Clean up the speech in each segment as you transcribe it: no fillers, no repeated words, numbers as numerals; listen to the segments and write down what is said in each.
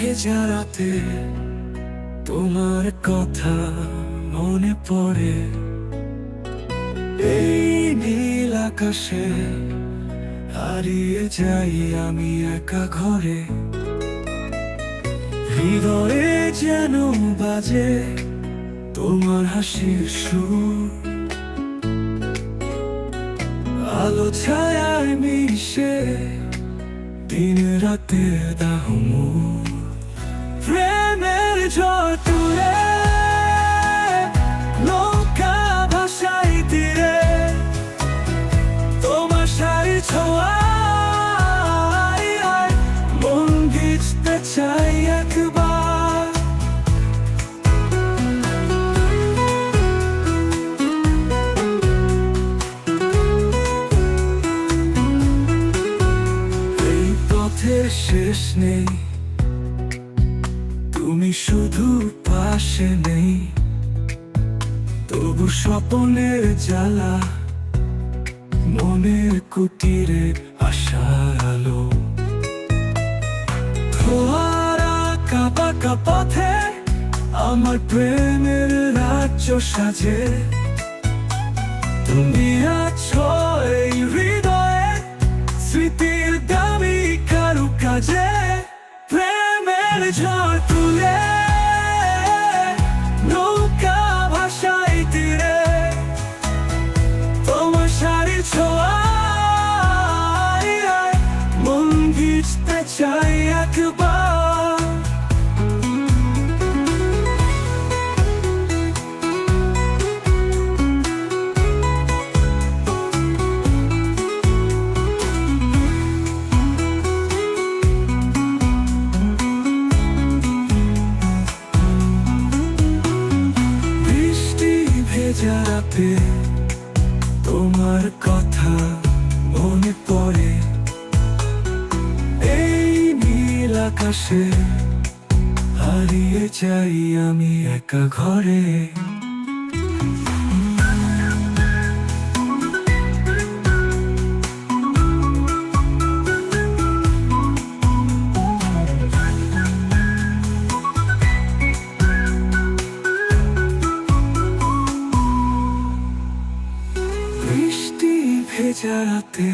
ভেজা রাতে তোমার কথা মনে পড়ে। এই নীল আকাশে হারিয়ে যাই আমি একা ঘরে। হৃদয়ে যেন বাজে তোমার হাসির সুর, আলো ছায়ায় মিশে দিন রাতের দাহমুর। প্রেমের ঝড় তুলে নৌকা ভাসাই তীরে, তোমার শাড়ি ছোঁয়ায় মন ভিজতে চাই একবার। এই পথের শেষ নেই, তুমি শুধু পাশে নেই, তবু স্বপ্নের জ্বালা মনের কুটিরে আশার আলো। ধোয়ারা কাঁপা পথে আমার প্রেমের রাজ্য সাজে। তুমি আছো এই হৃদয়ে স্মৃতির দামি কারুকাজে। প্রেমের ঝড় তুলে নৌকা ভাসাই তীরে, তোমার শাড়ির ছোঁয়ায় মন ভিজতে চাই একবার। ভেজা রাতে তোমার কথা মনে পড়ে। এই নীল আকাশে হারিয়ে যাই আমি একা ঘরে। ভেজা রাতে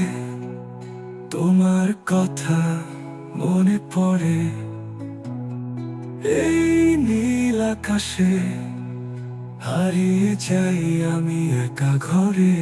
তোমার কথা মনে পড়ে। এই নীল আকাশে হারিয়ে যাই আমি একা ঘরে।